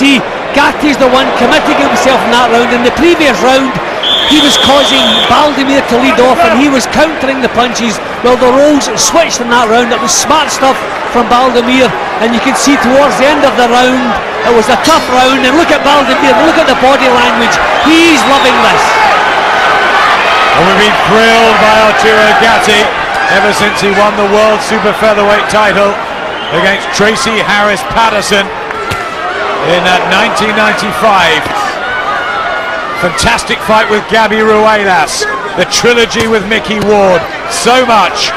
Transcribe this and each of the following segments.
see Gatti's the one committing himself in that round. In the previous round, he was causing Baldomir to lead off and he was countering the punches. Well, the roles switched in that round. It was smart stuff from Baldomir, and you can see towards the end of the round, it was a tough round. And look at Baldomir, look at the body language. He's loving this. Well, we've been thrilled by Arturo Gatti ever since he won the World Super Featherweight title against Tracy Harris Patterson in 1995. Fantastic fight with Gabi Ruelas, the trilogy with Mickey Ward. So much.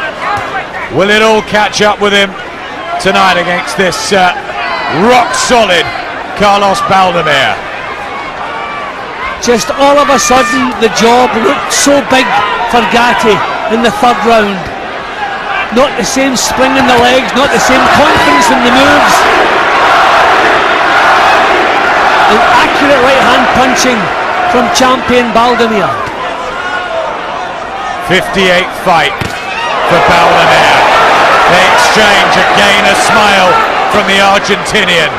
Will it all catch up with him tonight against this rock solid Carlos Baldomir? Just all of a sudden the job looked so big for Gatti in the third round. Not the same spring in the legs, not the same confidence in the moves. An accurate right hand punching from champion Baldomir. 58th fight for Baldomir. They exchange again, a smile from the Argentinian.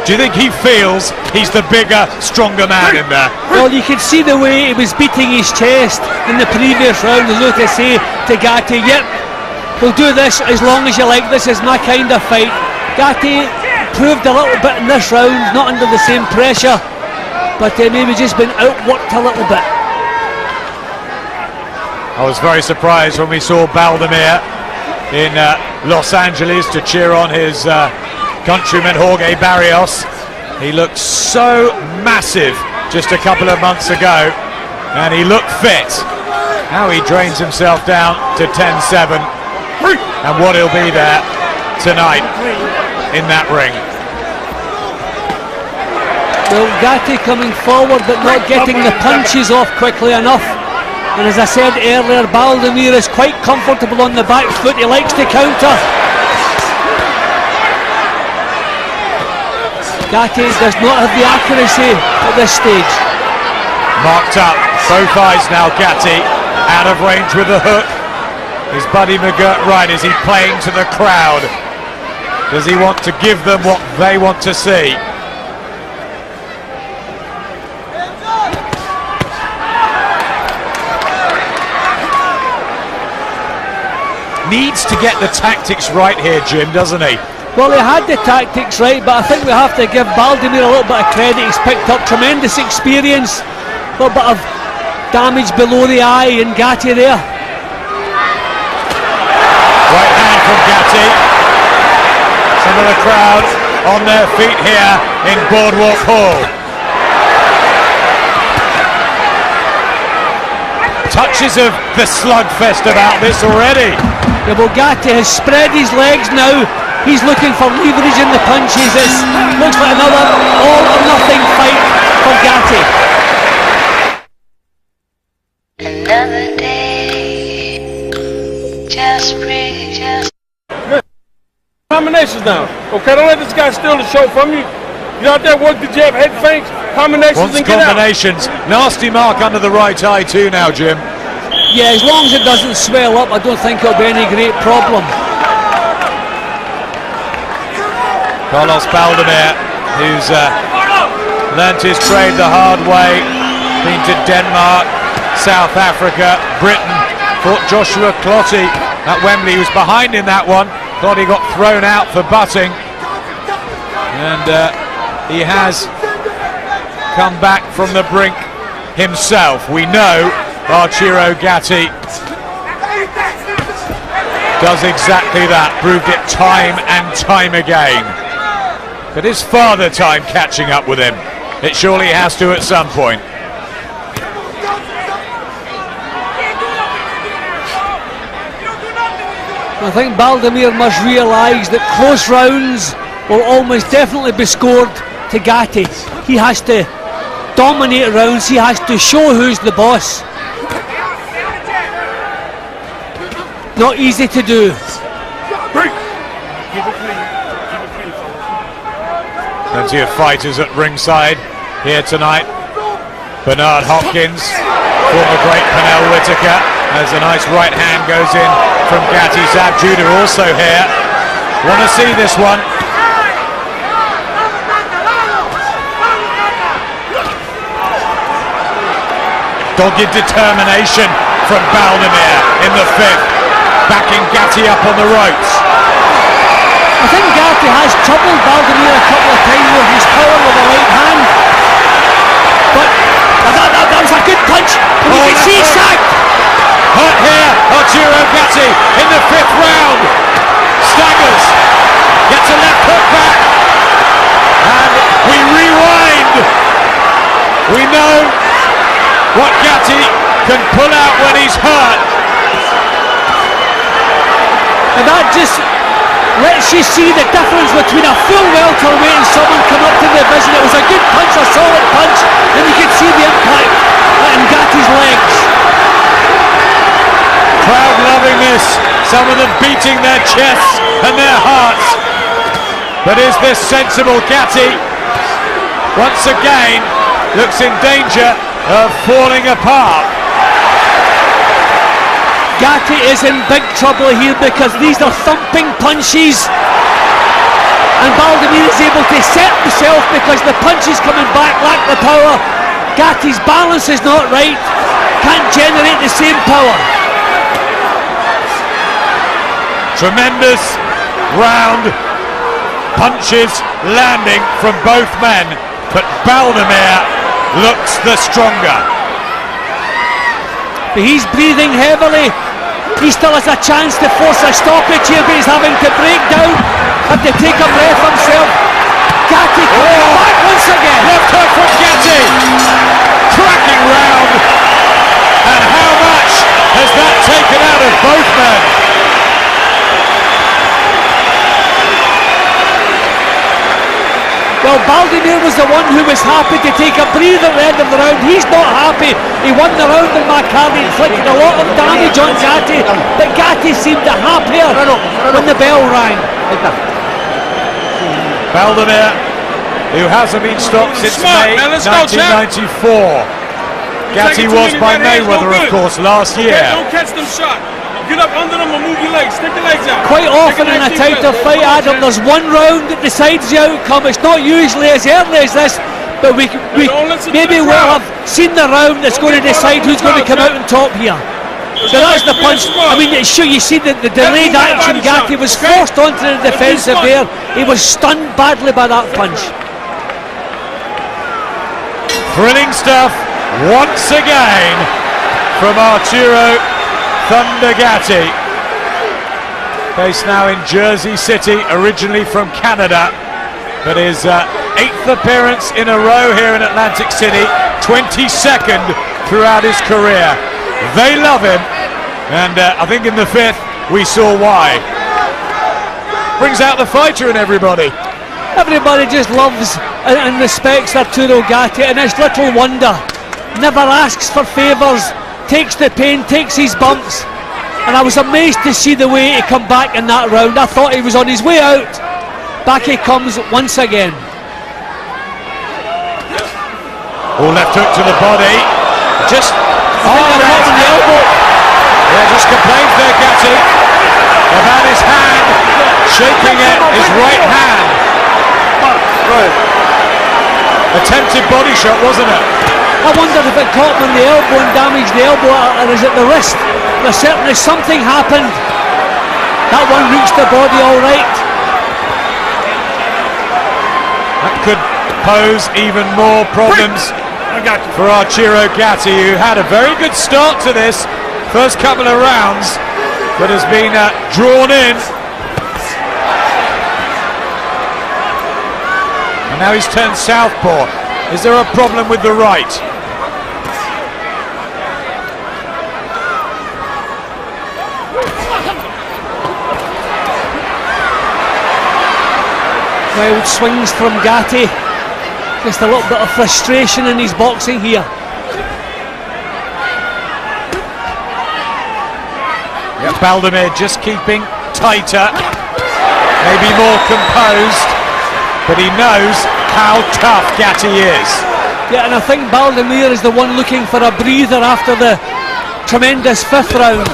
Do you think he feels he's the bigger, stronger man in there? Well, you can see the way he was beating his chest in the previous round, as though to say to Gatti, yep, we'll do this as long as you like, this is my kind of fight. Gatti proved a little bit in this round, not under the same pressure, but maybe just been outworked a little bit. I was very surprised when we saw Baldomir in Los Angeles to cheer on his countryman Jorge Barrios. He looked so massive just a couple of months ago, and he looked fit. Now he drains himself down to 10-7, and what he'll be there tonight in that ring. Well, Gatti coming forward but not getting the punches off quickly enough. And as I said earlier, Baldomir is quite comfortable on the back foot. He likes to counter. Gatti does not have the accuracy at this stage. Marked up, both eyes now, Gatti, out of range with the hook. Is Buddy McGirt right? Is he playing to the crowd? Does he want to give them what they want to see? Needs to get the tactics right here, Jim, doesn't he? Well, he had the tactics right, but I think we have to give Baldomir a little bit of credit. He's picked up tremendous experience, a little bit of damage below the eye in Gatti there. Right hand from Gatti. Some of the crowd on their feet here in Boardwalk Hall. Touches of the slugfest about this already. Yeah, well, Gatti has spread his legs now. He's looking for leverage in the punches. It looks like another all or nothing fight for Gatti. Another day, just breathe, just... Combinations now. Okay, don't let this guy steal the show from you. Get out there, work the jab, head feints, combinations, Wants and get combinations. out. Nasty mark under the right eye too now, Jim. Yeah, as long as it doesn't swell up, I don't think it'll be any great problem. Carlos Baldomir, who's learnt his trade the hard way, been to Denmark, South Africa, Britain, fought Joshua Clottey at Wembley. He was behind in that one, thought he got thrown out for butting, and he has come back from the brink himself. We know Arturo Gatti does exactly that, proved it time and time again. But is Father Time catching up with him? It surely has to at some point. I think Baldomir must realise that close rounds will almost definitely be scored to Gatti. He has to dominate rounds, he has to show who's the boss. Not easy to do. Plenty of fighters at ringside here tonight. Bernard Hopkins, former great Pernell Whitaker, as a nice right hand goes in from Gatti. Zab Judah also here. Want to see this one. Dogged determination from Baldomir in the 5th, backing Gatti up on the ropes. I think Gatti has troubled Baldomir a couple of times with his power with the right hand. But that was a good punch. And you can see he's sagged. Hurt here, Arturo Gatti in the 5th round. Staggers, gets a left hook back. And we rewind. We know what Gatti can pull out when he's hurt. And that just lets you see the difference between a full welterweight and someone come up to the division. It was a good punch, a solid punch, and you could see the impact in Gatti's legs. Crowd loving this, some of them beating their chests and their hearts. But is this sensible? Gatti once again looks in danger of falling apart. Gatti is in big trouble here because these are thumping punches, and Baldomir is able to set himself because the punches coming back lack the power. Gatti's balance is not right, can't generate the same power. Tremendous round, punches landing from both men, but Baldomir looks the stronger. But he's breathing heavily. He still has a chance to force a stoppage here, but he's having to break down, have to take a breath himself. Gatti coming back once again. Left hook from Gatti. Cracking round. And how much has that taken out of both men? Well, Baldomir was the one who was happy to take a breather at the end of the round. He's not happy. He won the round in McCarthy, inflicted a lot of damage on Gatti, but Gatti seemed happier when the bell rang. Baldomir, who hasn't been stopped since May 1994. Gatti was by Mayweather, of course, last year. Don't catch them shot. Get up under them and move your legs. Stick your legs out. Quite often in a tighter fight, Adam, there's one round that decides the outcome. It's not usually as early as this, but we maybe will have seen the round that's going to decide who's going to come out on top here. So that's the punch. I mean, sure, you see the delayed action. Gatti was forced onto the defensive there. He was stunned badly by that punch. Thrilling stuff once again from Arturo Thunder Gatti, based now in Jersey City, originally from Canada, but his 8th appearance in a row here in Atlantic City, 22nd throughout his career. They love him, and I think in the 5th we saw why. Brings out the fighter in everybody. Everybody just loves and respects Arturo Gatti, and it's little wonder. Never asks for favours, takes the pain, takes his bumps, and I was amazed to see the way he come back in that round. I thought he was on his way out. Back he comes once again. Oh, left hook to the body. Just the elbow. Yeah, just complains there, Gatti, about his hand, shaking it, his right hand. Attempted body shot, wasn't it? I wondered if it caught him on the elbow and damaged the elbow, or is it the wrist? There's certainly something happened. That one reached the body all right. That could pose even more problems for Arturo Gatti, who had a very good start to this first couple of rounds, but has been drawn in. And now he's turned southpaw. Is there a problem with the right? Wild swings from Gatti. Just a little bit of frustration in his boxing here. Yeah, Baldomir just keeping tighter, maybe more composed, but he knows how tough Gatti is. Yeah, and I think Baldomir is the one looking for a breather after the tremendous 5th round.